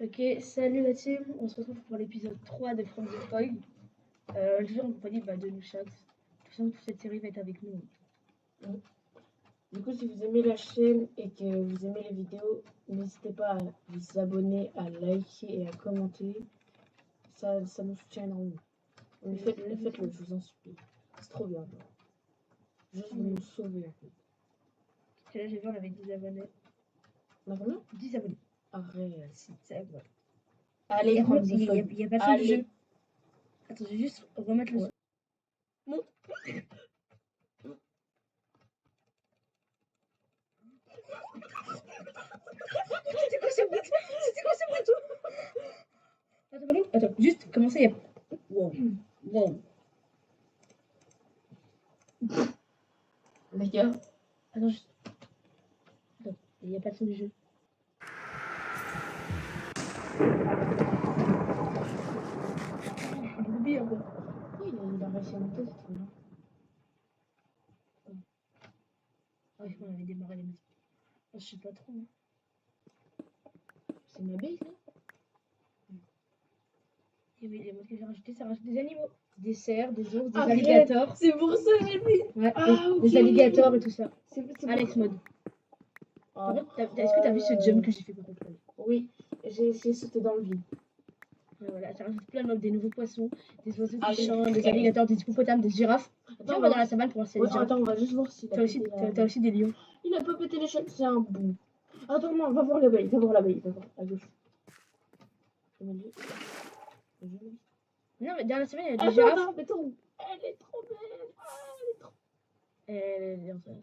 Ok, salut la team, on se retrouve pour l'épisode 3 de From the Spoil. Toujours en compagnie de Nushat. De toute façon, toute cette série va être avec nous. Du coup, si vous aimez la chaîne et que vous aimez les vidéos, n'hésitez pas à vous abonner, à liker et à commenter. Ça nous soutient énormément. Mais faites-le, je vous en supplie. C'est trop bien. Juste vous nous sauvez en fait. Parce que là, j'ai vu, on avait 10 abonnés. On a combien? 10 abonnés. Arrête. C'est vrai. Allez, Il From the n'y Spoil. a pas de son du jeu. Attends, je vais juste remettre le son. Monte. C'était quoi ce bruit? Attends, juste commencer, il y a... Wow. Les gars. Attends, juste... Attends, il n'y a pas de son du jeu. Oublie un peu. Il a réussi à monter, c'est trop bien. Ah oui, on avait démarré la musique. Oh, je sais pas trop. Hein. C'est ma base là? Et oui, les mots que j'ai rajoutés, ça rajoute des animaux. Des cerfs, des ours, des Arrête, alligators. c'est pour ça, mais... Ouais, Ah, des alligators et tout ça. C'est Alex mode. Oh, Est-ce que t'as vu ce jump que j'ai fait par contre? Oui, j'ai essayé de sauter dans le vide. Voilà, ça rajoute plein de mobs, des nouveaux poissons, des oiseaux qui Allez. chantent, des alligators, des hippopotames, des girafes. Viens, on va dans la savane pour voir si Ouais, les girafes. attends, on va juste voir s'il a T'as aussi des lions. Il a pas pété l'échelle, c'est un bout. Attends, non, va voir l'abeille, va voir à gauche. Non, mais dans la savane, il y a des girafes. Attends, mais attends, elle est trop belle. Elle est trop...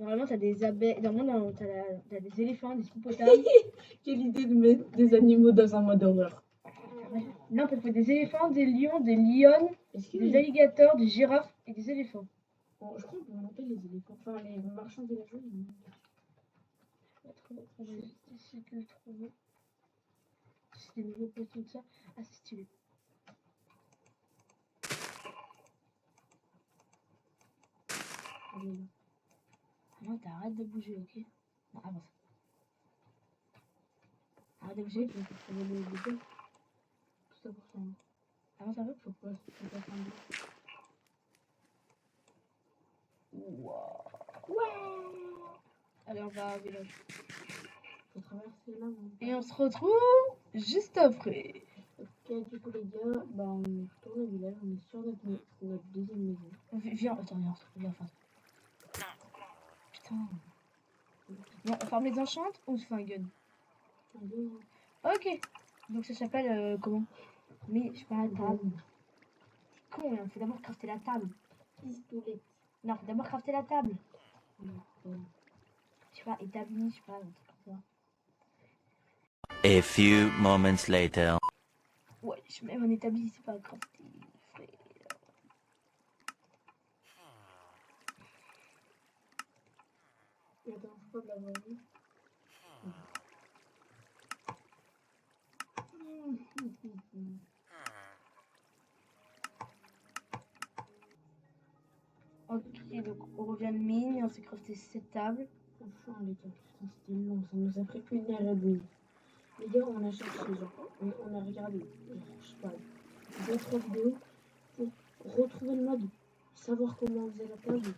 Normalement, t'as des abeilles. Normalement, t'as des éléphants, des hippopotames. Quelle idée de mettre des animaux dans un mode horreur. Non, t'as fait des éléphants, des lions, des lionnes, des alligators, des girafes et des éléphants. Bon, je crois qu'on peut monter les éléphants. Enfin, les marchands villageois. J'essaie de le trouver. C'est des nouveaux poissons, tout ça. Ah, c'est stylé. Non, t'arrêtes de bouger, ok? Non, avance. Arrête de bouger. Tout ça pour ça. Avance un peu. Faut pas faire. Wow. Ouais. Allez, on va au village. Faut traverser là. Et on se retrouve juste après. Ok, du coup, les gars, bah, on retourne au village. On est sur notre deuxième maison. Viens, attends, viens en face. Putain. Bon, on ferme les enchantes ou on se fait un gun? Ok. Donc ça s'appelle comment? Mais je sais pas, table. Con, il faut d'abord crafter la table. Pistolet. Non, faut d'abord crafter la table. Je sais pas, établi, je sais pas, un truc comme ça. A few moments later. Ouais, je mets mon établi, c'est pas crafté. Attends, faut pas l'avoir vu. Ok, donc on revient de mine et on s'est crafté cette table. Enfin, les gars, putain, c'était long, ça nous a pris une heure et demie. Les gars, on a cherché, genre, on a regardé, je sais pas, 2-3 vidéos pour retrouver le mode, savoir comment on faisait la table.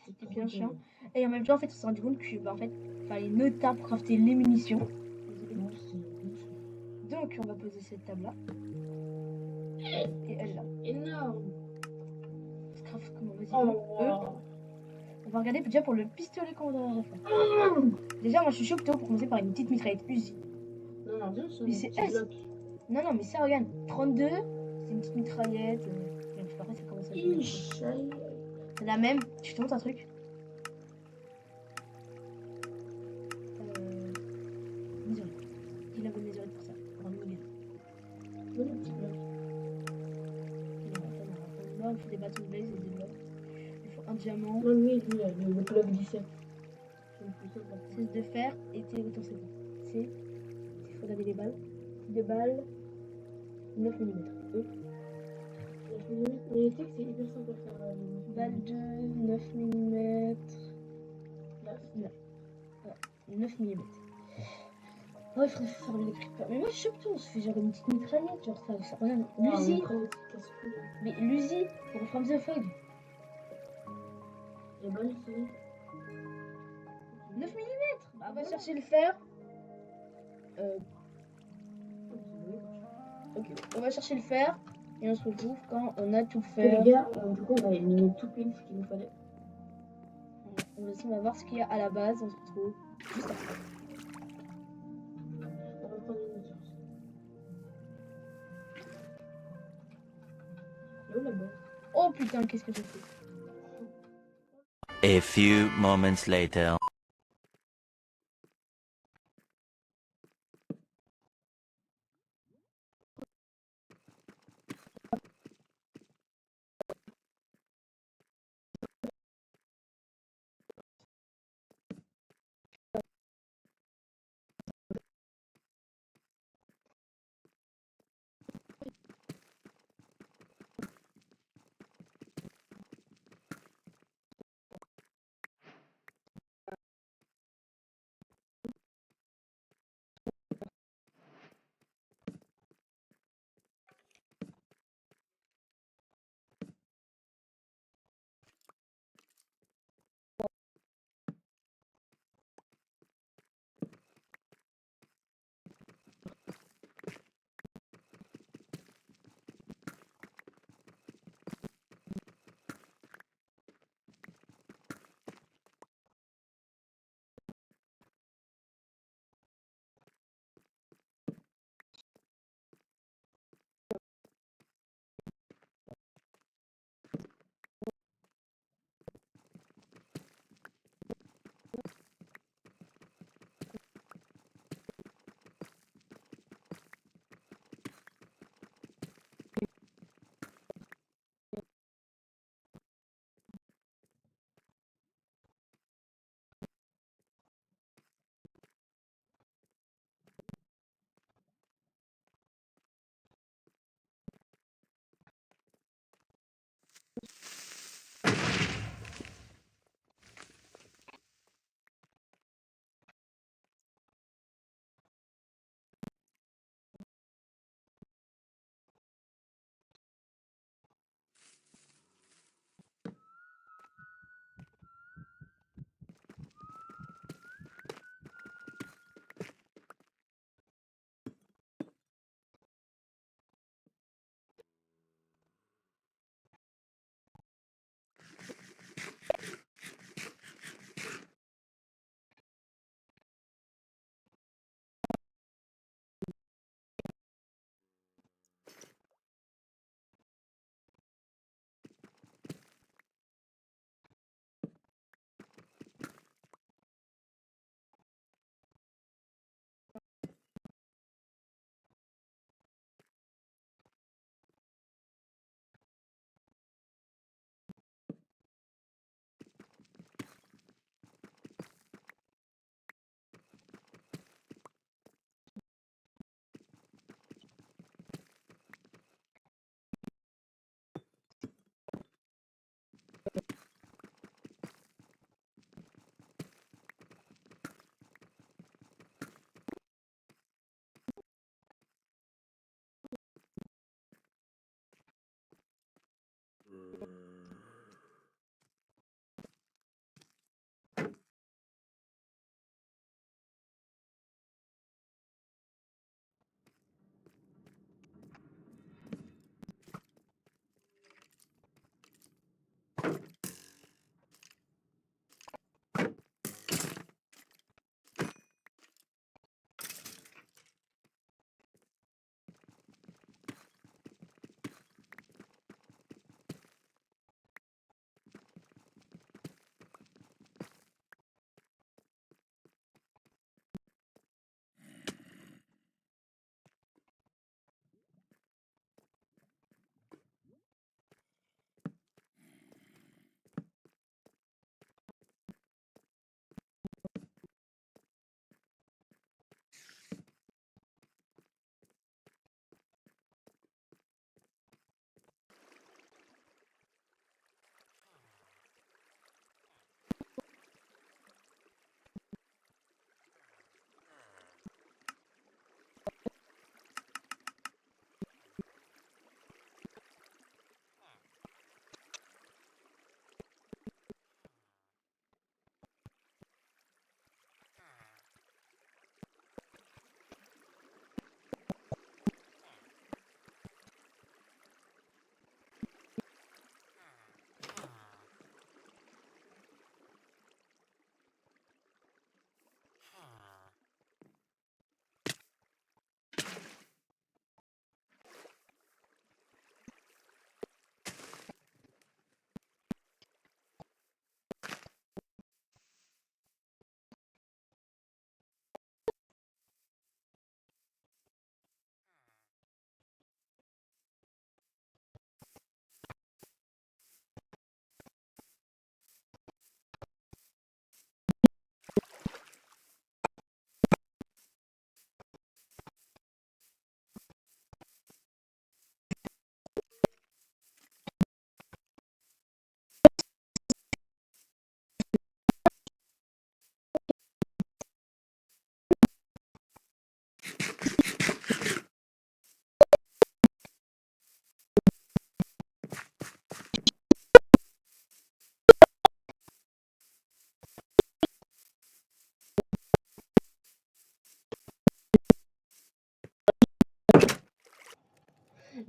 C'était bien chiant. Et en même temps, en fait, on s'est rendu compte que, bah, en fait, il fallait une table pour crafter les munitions. Donc, on va poser cette table-là. Et elle-là. Énorme. On se craft comment? Vas-y, Oh. On va regarder déjà pour le pistolet qu'on va faire. Déjà, moi, je suis chaud plutôt pour commencer par une petite mitraillette Uzi. Non, bien sûr. Mais c'est S. Non, mais ça, regarde. 32, c'est une petite mitraillette. Je sais pas, ça commence à être. C'est la même. Tu te montres un truc. Mesurette. Dis la bonne mesurette pour ça. Pour un mini. Là, on fait des bâtons de blaze et des blocs. Il faut un diamant. Non, lui, le bloc 17. 16 de fer et t'es autant c'est bon. C'est. Il faut regarder les balles. Des balles. 9 mm. 9 mm, mais tu sais que c'est hyper simple à faire. Balle de 9 mm. 9 mm. Oh, il faudrait faire les creepers. Mais moi, je suis plutôt, on se fait genre une petite mitraillette, genre ça regarde. Non, L'Uzi, après, c'est casse-couille. mais l'Uzi, pour From the Fog. Les balles, c'est. 9 mm. Bah, on va chercher le fer. Ok, on va chercher le fer. Et on se retrouve quand on a tout Ok, fait. les gars, du coup, on a éliminé tout pile ce qu'il nous fallait. On va voir ce qu'il y a à la base. On se retrouve juste après. On va prendre une autre. Et où la balle? Oh putain, qu'est-ce que j'ai fait? A few moments later.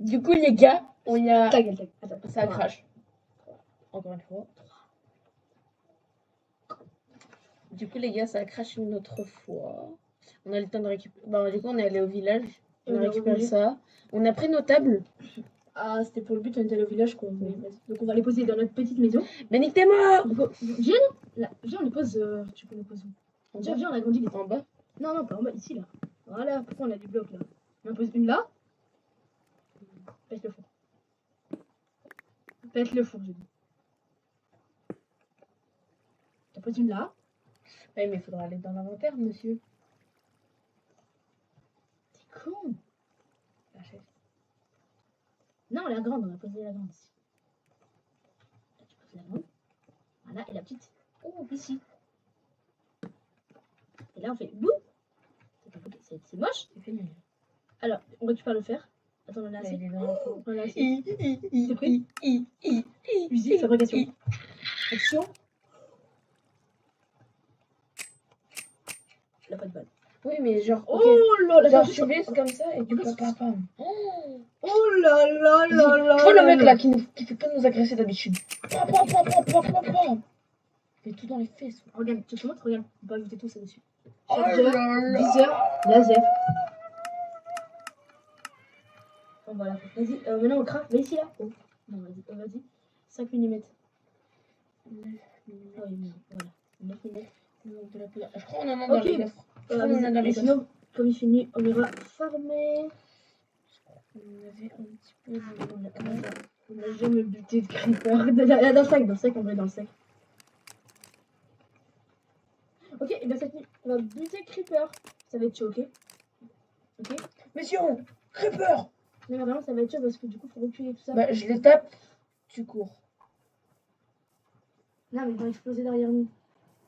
Du coup, les gars, on y a. Ta gueule, ta gueule. Attends, Ça crache. Encore une fois. Du coup, les gars, ça crache une autre fois. On a le temps de récupérer. Bah, du coup, on est allé au village. On a récupéré ça. On a pris nos tables. Ah, c'était pour le but, on était allé au village, quoi. Mais vas-y. Donc, on va les poser dans notre petite maison. Mais nique tes morts! Viens, là. Viens, on les pose. Tu peux les poser où? Viens, viens, on a grandi vite. En bas? Non, non, pas en bas, ici, là. Voilà, pourquoi on a des blocs, là? On en pose une là. Pète le four. Pète le four, je dis. T'en poses une là. Oui, mais il faudra aller dans l'inventaire, monsieur. T'es con. La chaise. Non, la grande, on va poser la grande ici. Là, tu poses la grande. Voilà, et la petite. Oh, ici. Et là, on fait bouh. C'est moche. C'est fini. Alors, on récupère le fer. Attends, on en a Là, assez. il est dans la cour. On en a assez. T'es prêt? Usine, fabrication. Action. La pas de balle. Oui, mais genre. Oh ok. là là, Genre, tu baisses comme ça et tu peux pas. Oh là là là là. Tu vois le mec là qui fait que nous agresser d'habitude. Pam, pam, pam, pam, pam, pam, pam. Il fait tout dans les fesses. Regarde, tu te montres, regarde. On va ajouter tout ça dessus. Oh Chargeur, là là. viseur, laser. Bon, voilà. Vas-y, maintenant on craque. Va ici là. Oh. Non, vas-y, vas-y. 5 mm. Ah oui, non, voilà. 9 mm. De la poudre. Je crois qu'on en a dans Ok. les coffres. Je crois qu'on en a dans les coffres. Sinon, comme il finit, on ira farmer. On avait un petit peu. On a jamais buté de creeper. Dans le sac, on va dans le sac. Ok, et bien cette nuit, on va buter creeper. Ça va être chaud, ok? Ok? Mission Creeper. Mais vraiment, ça va être chaud parce que du coup, il faut reculer tout ça. Bah, je les tape, tu cours. Non, mais ils vont exploser derrière nous.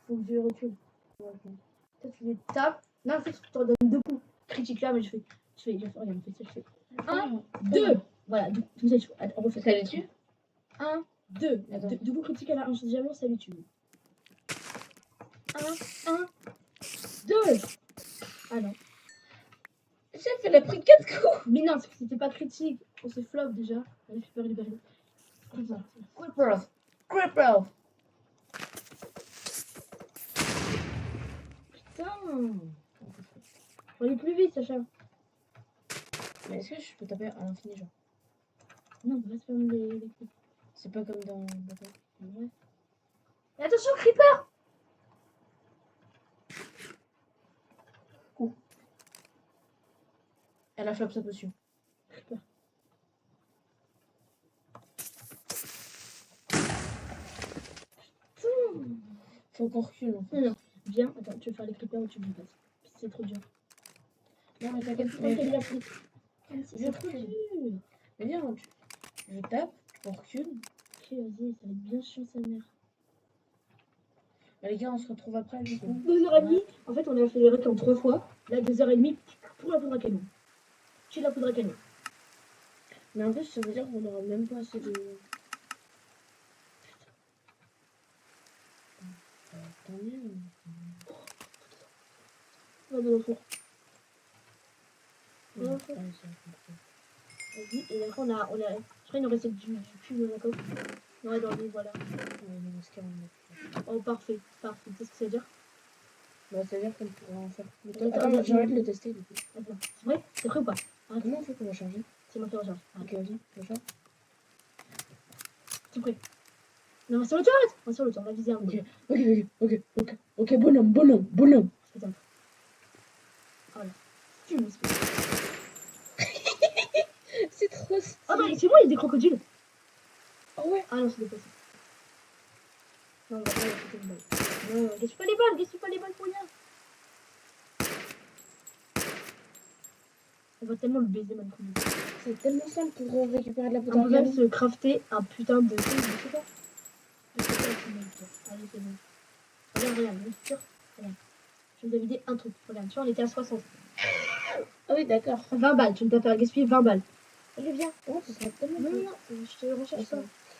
Faut que je recule. Toi, tu les tapes. Non, en fait, tu te redonnes 2 coups. Critique là, mais je fais, regarde, on fait ça, je fais 1, 2. Voilà, tout ça, attends, on refait Ça les tue? 1, 2. Attends. Du coup, critique à la diamant, ça les tue. 1, 2. Ah non. Chef, elle a pris 4 coups. Mais non, c'était pas critique. On s'est flop déjà. On a fait peur libérer. Creeper. Creeper. Putain. Faut aller plus vite, Sacha. Mais est-ce que je peux taper à l'infini, genre? Non, on va se fermer les coups. C'est pas comme dans. D'accord. Ouais. Et attention, creeper. Elle a flop sa potion. Creeper. Faut qu'on recule en fait. Non, viens, attends, tu veux faire les creepers ou tu me passes? C'est trop dur. Non, mais t'inquiète, Pourquoi t'as de la flip? c'est trop dur. Mais viens, je tape, on recule. Ok, vas-y, ça va être bien chiant, sa mère. Bah, les gars, on se retrouve après du coup. 2h30. En fait, on a fait les règles en 3 fois. Là, 2h30 pour la poudre à canon. Chez la poudre à canon. Mais en plus, ça veut dire qu'on aura même pas assez de. Tant mieux. On va dans le four. Ouais, Ouais. c'est compliqué. Vas-y, et après, je crois qu'il nous restait du cul de la coque. Ouais, dans le voilà. Ouais, il reste 40. Oh, parfait, parfait. Qu'est-ce que ça veut dire? Bah, ça veut dire qu'on pourra en faire. Attends, Attends, j'ai envie de le tester du coup. Attends, c'est vrai? C'est vrai ou pas? Comment on fait pour la charger? C'est moi qui recharge. Ok, vas-y, je charge. C'est prêt. Non, on va sur le toit, arrête. On va sur le toit, on va viser un peu. Ok, bonhomme. Attends. Voilà. Tu me spécial. C'est trop stylé. Oh, bah, c'est moi, il y a des crocodiles. Oh ouais. Ah non, c'est dépassé. Non, on va pas acheter une balle. Non, gaspille pas les balles, pour rien. On va tellement le baiser, même coup. C'est tellement simple pour récupérer de la On poudre à peut même canon. se crafter un putain de. Je sais pas. Allez, c'est bon. Regarde, bien sûr. Regarde. Je vous ai vidé un truc. Regarde, tu vois, on était à 60. Ah oui, d'accord. 20 balles, tu ne t'as pas gaspillé 20 balles. Allez, viens. Oh, ce sera tellement. Non, je te recherche pas.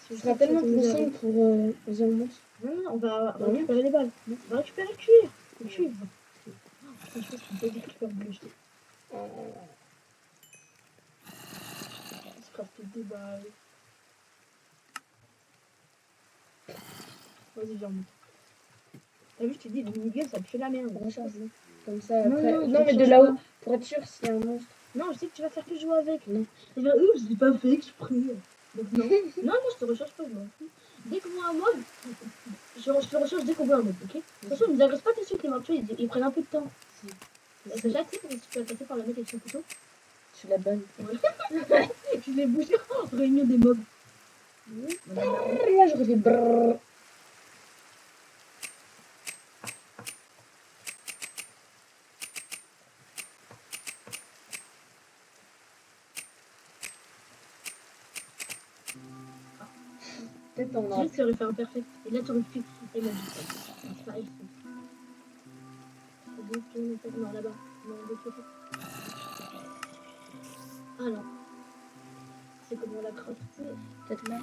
Ce sera tellement plus simple pour les allemands. Non, on va récupérer les balles. On va récupérer le cuir. Le cuivre. Je pense qu'on peut récupérer le bleu. C'est crafter des balles. Vas-y, viens, monte. T'as vu, je t'ai dit, les minigames, ça pue la merde. Recharge. Comme ça, Non, après. non, Non, mais je de cherche là-haut, pas. pour être sûr s'il y a un monstre. Non, je sais que tu vas faire que jouer avec. Non. Tu vas dire, je l'ai pas fait exprès. Donc, non. Non, je te recherche pas, je m'en fous. Dès qu'on voit un mob, je te recherche dès qu'on voit un mob, ok? De toute façon, ils nous agressent pas dessus, les mobs, tu vois, ils prennent un peu de temps. T'as déjà été parce que tu vas passer par le mec avec son couteau? Je suis la bonne. Ouais. Je l'ai bougé. Oh, réunion des mobs. Là, j'aurais fait brrrr. Peut-être on aurait... Tu aurais fait un perfect. Et là, tu aurais pu... Et là, c'est pas ici. Non, là-bas. Non, de l'autre côté. Ah non. C'est comme on l'a crafté. Peut-être là.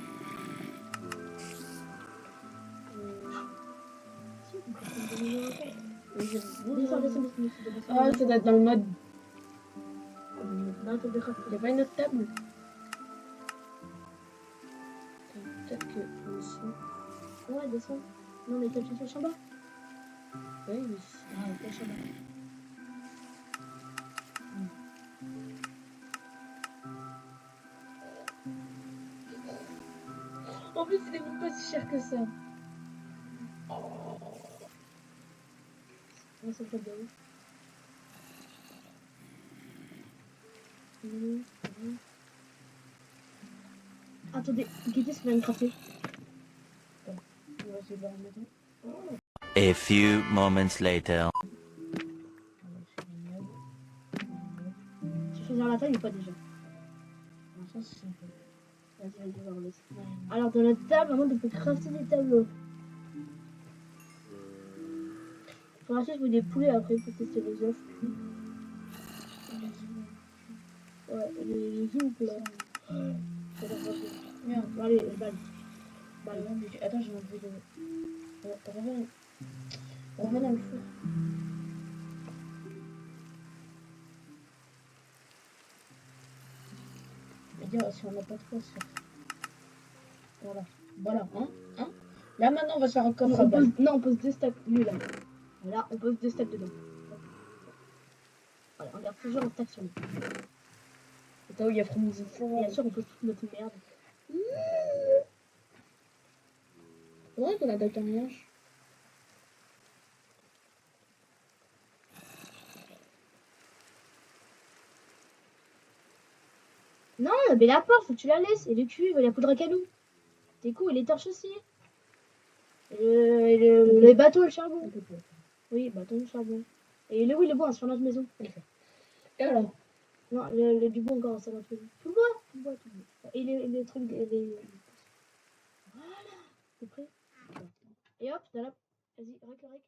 Si, on peut prendre des numéros à descends. Ah, ça doit être dans le mode. Non, t'as des crafts. Il n'y a pas une autre table? Peut-être que ici. Ouais, descends. Non, mais t'as fait le chambre. Oui, oui. Ah, le chambre. En plus, il est même pas si cher que ça. On s'en fait de ouf. Attendez, qu'est-ce qu'il va me crafter? On va essayer de la remettre. A few moments later. Tu fais dans la taille ou pas déjà? Vas-y, on va laisser. Alors, dans notre table, maintenant, on peut crafter des tableaux. Pour l'instant, je veux des poulets après pour tester les œufs. Ouais, les zouk là. Merde, allez, balle. Attends, j'ai enlevé le. Reviens dans le four. Dire si on n'a pas trop ça. Voilà. Voilà, hein. Là maintenant on va se faire un coffre à balles. Non, on pose 2 stacks. Lui là. Voilà, on pose 2 stacks dedans. Voilà, on garde toujours un stack sur lui. Et où il y a vraiment des fours. Bien sûr, on pose toute notre merde. Ouais, qu'on a un mélange. Non, mais la porte, faut que tu la laisses. Et le cuivre, il y a poudre à canou. T'es cool, et les torches aussi. Les bateaux et le charbon. Oui, bateau et le charbon. Et le bois sur notre maison. Et alors? Non, du bois encore sur notre maison. Tout le bois. Et les trucs. Voilà, t'es prêt? Et hop, t'as la. Vas-y, rec.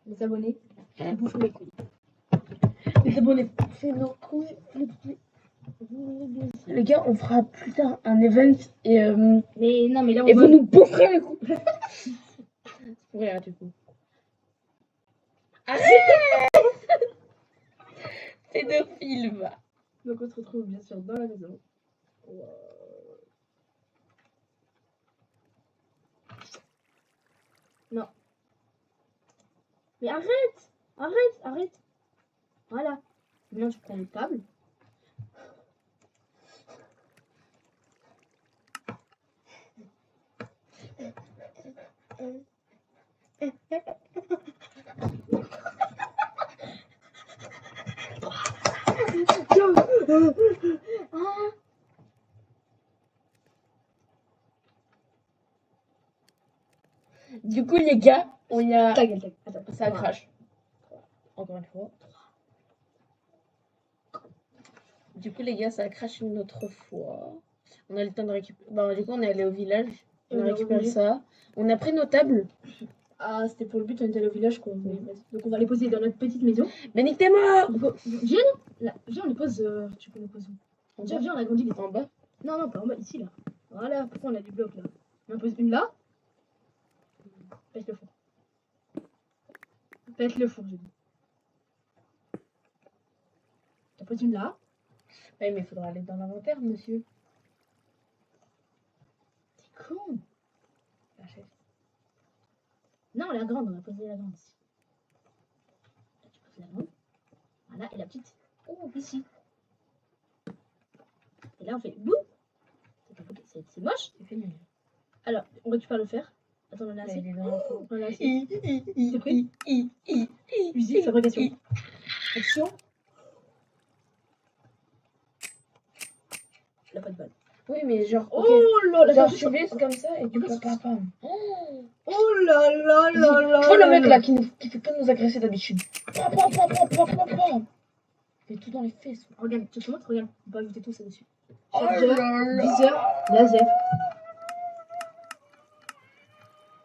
Les abonnés, Ils bouffent mes couilles. les abonnés, c'est nos couilles. Les gars, on fera plus tard un event et Mais non, mais là, on et vous va... nous boufferez les couilles. C'est pour rien du coup. Pédophile. Donc on se retrouve bien sûr dans la maison. Non. Mais arrête. Voilà. Maintenant, tu prends le câble. Du coup les gars, on y a... Ta gueule. Attends, Ça crache. Encore une fois. Du coup les gars, ça a craché une autre fois. On a le temps de récupérer... Bon, du coup on est allé au village. On a récupéré ça. On a pris nos tables. Ah, c'était pour le but, on était allé au village, quoi. Mais vas-y. Donc, on va les poser dans notre petite maison. Mais nique tes morts. Donc, viens, là. Viens, on les pose. Tu peux les poser où? Viens, on agrandit vite. En bas. Non, pas en bas, ici, là. Voilà, pourquoi on a des blocs, là? On en pose une là. Pète le four. Pète le four, j'ai dit. T'en poses une là. Ouais, mais il faudra aller dans l'inventaire, monsieur. T'es con. La chef. Non, la grande, on va poser la grande ici. Là, tu poses la grande. Voilà, et la petite. Oh, ici. Et là, on fait boum. C'est moche. C'est fini. Alors, on récupère le fer. Attends, on en a Là, assez. il est dans la cour. On en a assez. T'es prêt? Musique, fabrication. Action. La pas de balle. Oui, mais genre... Oh ok. là là, Genre tu vises comme ça et tu Oui, peux pas. Oh là là là là. Tu vois le mec là qui fait que nous agresser d'habitude. Il fait tout dans les fesses. Regarde, tu te montres, regarde. On peut ajouter tout ça dessus. Oh Chargeur, là là. viseur, laser.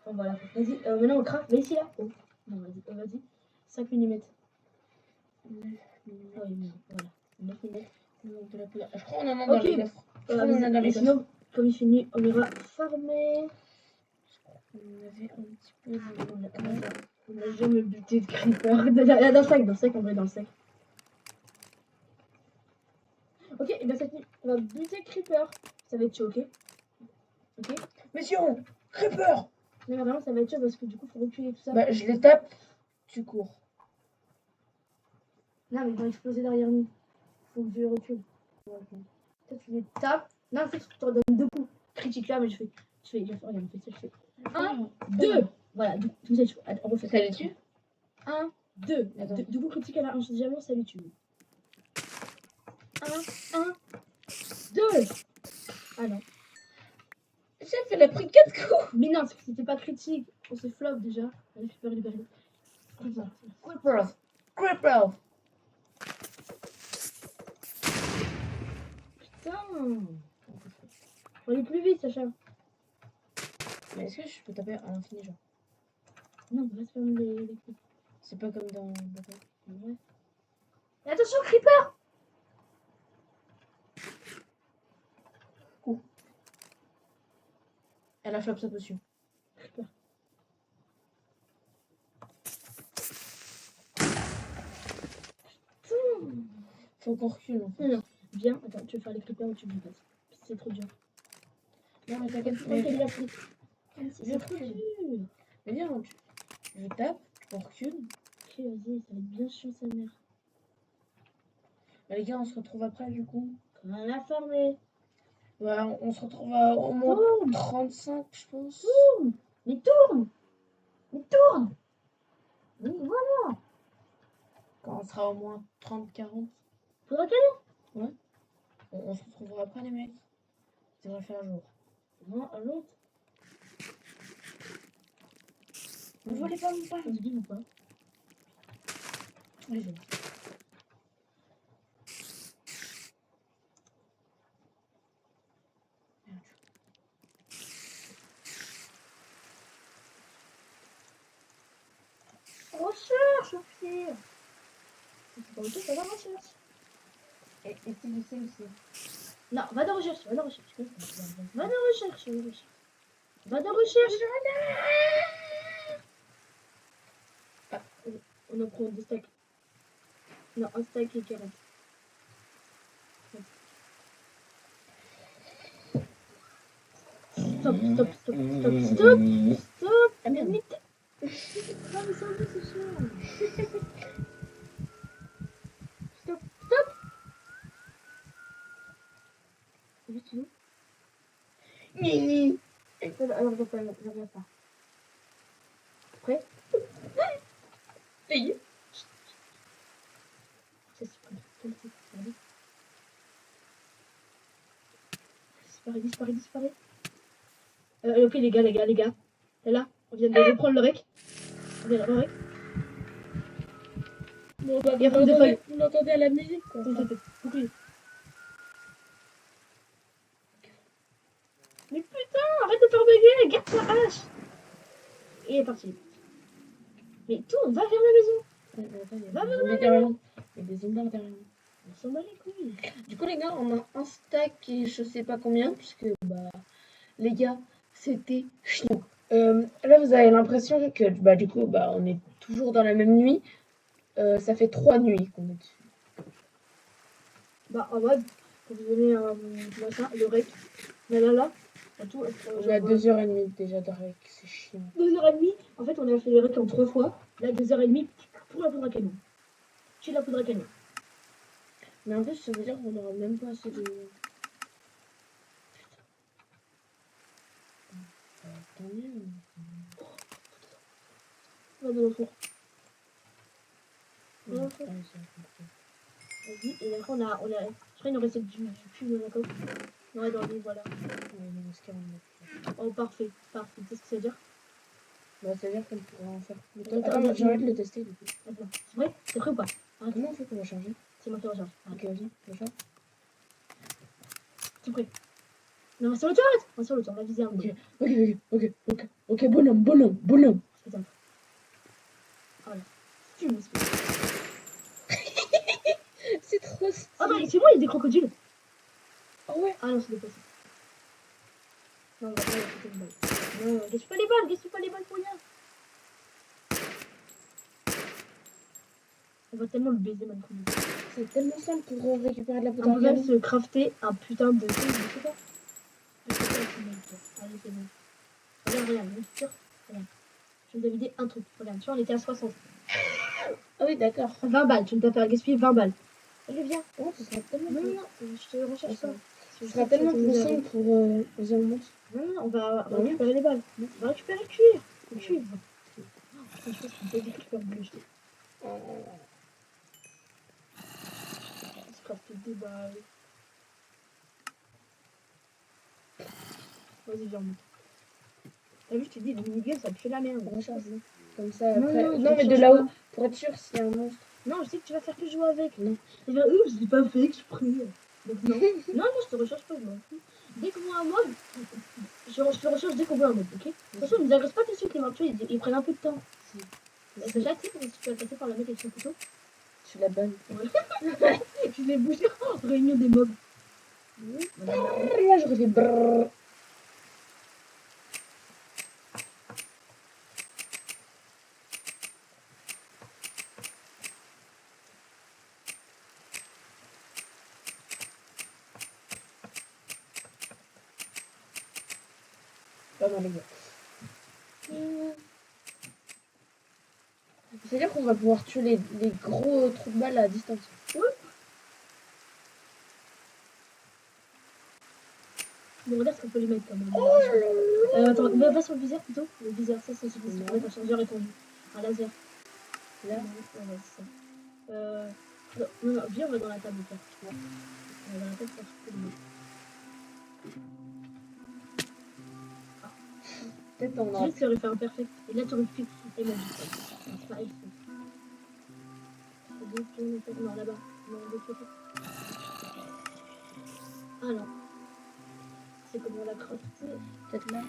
Bon, voilà. Vas-y, maintenant on craque. Va ici là. Oh. Non, vas-y. 5 mm. Ah oui, voilà. 9 mm. Je crois qu'on en a dans Ok. les coffres. Je crois qu'on en a dans Et les sinon, coffres. comme il finit, on ira farmer. On avait un petit peu de... On a jamais buté de creeper. Dans le sac, on va dans le sac. Ok, et bien cette nuit, on va buter creeper. Ça va être chaud, ok? Ok? Mission Creeper. Mais vraiment, ça va être chaud parce que du coup, il faut reculer tout ça. Bah, je les tape, tu cours. Non, mais ils vont exploser derrière nous. Faut que je recule. Toi, tu les tapes. Non, en fait, tu te redonnes 2 coups. Critique là, mais je fais, regarde, on fait ça, je fais 1, 2. Voilà, tout ça, attends, on refait Ça les tue? 1, 2. Attends. 2 coups critiques à la 1, jamais ça les tue. 1, 2. Ah non. Chef, elle a pris 4 coups. Mais non, parce que c'était pas critique. On s'est flop déjà. Allez, je peux libérer. Creepers. Creepers. Putain. Faut aller plus vite, Sacha. Mais est-ce que je peux taper à l'infini, genre? Non, on va se fermer les coups. C'est pas comme dans... Ouais. Et attention, creeper. Elle a flop sa potion. Creeper. Faut qu'on recule. Non. Viens, attends, tu veux faire les creepers ou tu me passes? C'est trop dur. Non, mais t'inquiète. Ok, il a pris. C'est trop dur. Mais viens, je tape, on recule. Ok, vas-y, ça va être bien chiant, sa mère. Bah, les gars, on se retrouve après, du coup. Quand on l'a fermé. Ouais, on se retrouve à au moins 35, je pense. Mais tourne. Mais tourne. Oui, voilà. Quand on sera au moins 30, 40. Faudra qu'elle On se retrouvera après, les mecs. Ça devrait faire jour. Non, à l'autre. Ne volez pas mon pain. On se dit ou pas? Les autres. Oh, chien. recherche, Pierre. C'est pas ok, ça va, recherche. Et si je sais aussi. Non, va de recherche, va de recherche. Va de recherche, va de recherche. Va de recherche. Ah, on en prend 2 stacks. Non, un stack et 40. Stop, stop, stop, stop, stop, stop. Ah merde. Non, mais ça va, c'est chiant. Stop, stop. Juste nous. Nini. Alors, regarde pas. Prêt? Aïe. C'est super. Allez. Disparaît. Ok, les gars. Et là, on vient de reprendre le rec. Bon, bah, Et après, des feuilles. vous l'entendez à la musique, quoi. Bouclier. Mais putain, arrête de faire bugger, garde ta hache. Et il est parti. Mais tourne, va vers la maison. Attends, il y a Va des vers zombies la derrière maison. nous. Il y a des zombies derrière nous. On s'en bat les couilles. Du coup, les gars, on a un stack et je sais pas combien, puisque, bah, les gars, c'était chiant. Là, vous avez l'impression que, bah, du coup, bah, on est toujours dans la même nuit. Ça fait 3 nuits qu'on est dessus. Bah, en mode, pour vous donner un machin, le rec. Là. En tout, On est à 2h30 déjà de rec, c'est chiant. 2h30. En fait, on a fait le rec en 3 fois. Là, 2h30 pour la poudre à canon. Chez la poudre à canon. Mais en plus, ça veut dire qu'on aura même pas assez de... Putain. Tant mieux. Va dans le four. Ouais, Ouais. c'est compliqué. Vas-y, et après, on a. Je crois qu'il nous restait du cul de la coque. Ouais, dans le lit, voilà. Ouais, il en reste 40. Oh, parfait. Qu'est-ce que ça veut dire? Bah, ça veut dire qu'on pourra en faire plus tard. Attends, Attends, attends, j'arrête de le tester, du coup. Attends, c'est vrai? C'est vrai ou pas? Arrête. Comment on fait pour la charger? C'est moi qui recharge. Ok, vas-y, recharge. C'est prêt. Non, mais sur le tour, arrête. On sur le tour, on va viser un peu. Ok, bonhomme. C'est ça. Voilà. Tu me suis. C'est trop stylé. Ah, bah, c'est moi, il y a des crocodiles. Ah ouais. Ah non, c'est dépassé. Non, on va pas les une balle. Non, gaspille pas les balles pour rien. On va tellement le baiser, maintenant. C'est tellement simple pour récupérer de la poudre On à peut même canon. se crafter un putain de. Allez, c'est bon. Regarde, bien sûr. Regarde. Je vais te vider un truc. Regarde, tu vois, on était à 60. Ah oui, d'accord. 20 balles, tu ne t'as fait gaspiller 20 balles. Allez, viens. Oh, ce sera tellement Non, plus... non, je te recherche pas. Ce sera tellement plus simple pour les monstre. Non, on va Ouais. récupérer les balles. On va récupérer le cuir. Le cuivre. Je pense qu'on peut récupérer le jeter. Oh. On se crafte des balles. Vas-y, viens, monte. T'as vu, je t'ai dit, le minigame, ça pue la merde. Recharge. Comme ça, Non, après... non, Non, mais je de cherche là-haut, pas. pour être sûr s'il y a un monstre. Non, je sais que tu vas faire que jouer avec. Non. Et bien, je l'ai pas fait exprès. Donc, non. Non, je te recherche pas, je m'en fous. Dès qu'on voit un mob, je te recherche dès qu'on voit un mob, ok? De toute façon, ils nous agressent pas tout de suite, les mobs, tu vois, ils prennent un peu de temps. C'est déjà, tu sais, comment tu peux passer par le mec avec son couteau? Je suis la bonne. Tu l'ai bouché. Oh, réunion des mobs. Là, j'aurais fait brrrr. Pas mal, les gars. C'est-à-dire qu'on va pouvoir tuer les gros trous de balles à distance. Bon, regarde ce qu'on peut les mettre quand même. Oh là là. Attends, va sur le viseur plutôt. Le viseur, ça, c'est pour mettre un chargeur étendu. Un laser. Là. Ouais, c'est ça. Non, viens, on va dans la table, faire. Ouais. On va dans la table, ça, tu peux le mettre. Peut-être on aura... Juste, tu aurais fait un perfect. Et là, tu aurais pu. Et même, c'est pas exprès. Non, là-bas. Non, de l'autre côté. Ah non. C'est comme on l'a crafté. Peut-être là.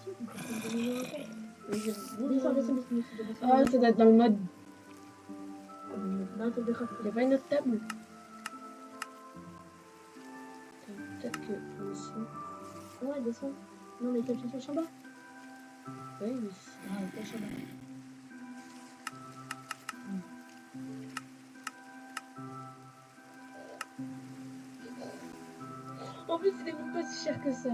Si, on peut prendre des numéros à terre. Descends, descends. Ah, ça doit être dans le mode. Dans la table de craft. Il n'y a pas une autre table? Peut-être que ici. Ouais, descends. Non, mais t'as fait le chambre. Oui, oui. Ah, le chambre. En plus, il est même pas si cher que ça.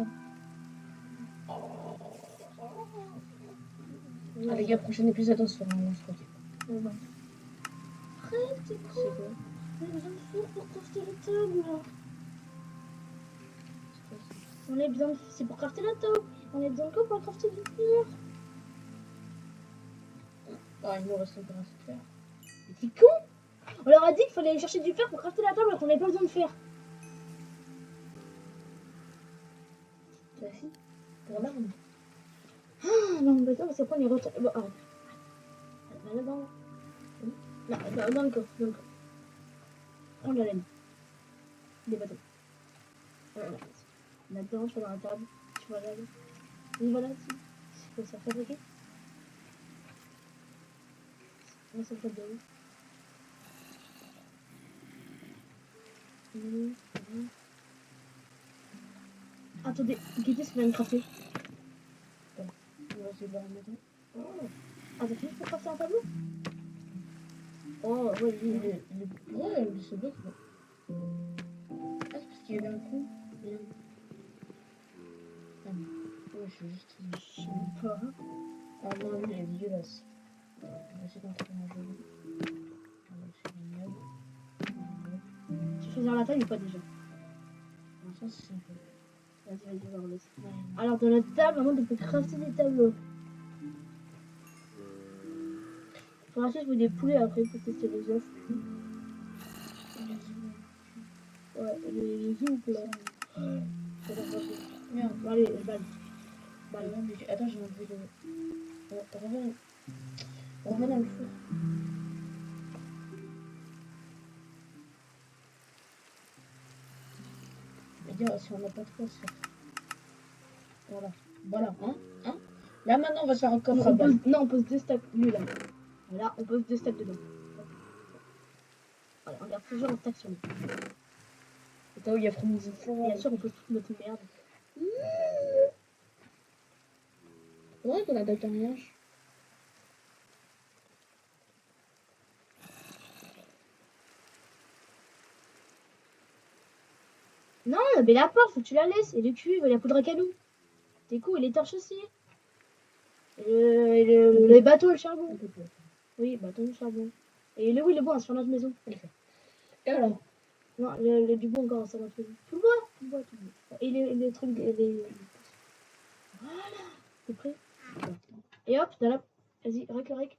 Ah, les gars, prochain épisode, on se fera un lance-roquette. Ouais, ouais. Arrête, c'est C'est quoi? quoi? On a besoin de fer pour crafter la table. On a besoin de... C'est pour crafter la table. On a besoin de quoi pour crafter du fer? Ah, il nous reste encore assez de fer. Mais c'est con. On leur a dit qu'il fallait aller chercher du fer pour crafter la table alors qu'on n'avait pas besoin de fer. Vas-y. Pour l'arme. Ah non, mais attends, c'est quoi les retours? Bon, arrête. Va là-dedans. Non, dans le coffre, dans le coffre. Prends de la laine. Des bâtons. Là-dedans, tu vas dans la table. Tu vas là. Et voilà, c'est quoi ça fabriquer? Là, ça fait de où? Attendez, guettez ce qu'on vient de crafter. On va essayer de la remettre. Oh. Ah, t'as fini pour crafter un tableau? Oh, ouais, Il est... Ouais, c'est bien. Ah, c'est parce qu'il y avait un coup. Ah, ouais, je suis juste... je sais pas. Ah non, lui, il est dégueulasse. On va essayer d'en faire un joli. On va essayer de Tu choisis la taille ou pas déjà? ça, c'est simple. Vas-y, on va laisser. Ouais. Alors, dans notre table, maintenant, on peut crafter des tableaux. Pour l'instant, je veux des poulets après pour tester les œufs. Ouais, les œufs là. Merde. Bon, allez, balle. Attends, j'ai enlevé le... Reviens dans le four. Les gars, si on n'a pas de quoi, c'est... Voilà. Voilà, hein. Là, maintenant, on va se faire un coffre à balles. Non, on pose 2 stacks. Lui, là. Voilà, on pose 2 stacks dedans. Voilà, on garde toujours un stack sur nous. Et t'as où il y a Fromizy. Bien sûr, on pose toute notre merde. Ouais, qu'on a attaqué un nuage. Non, mais la porte, faut que tu la laisses. Et le cuivre, et la poudre à canon. T'es cool, et les torches aussi. Et les bateaux et le charbon. Oui, bateau et le charbon. Et le bois sur notre maison. Et alors? Non, du bois encore sur notre maison. Tout le bois. Et les trucs, Voilà. T'es prêt? Et hop, dans la... Vas-y, rec.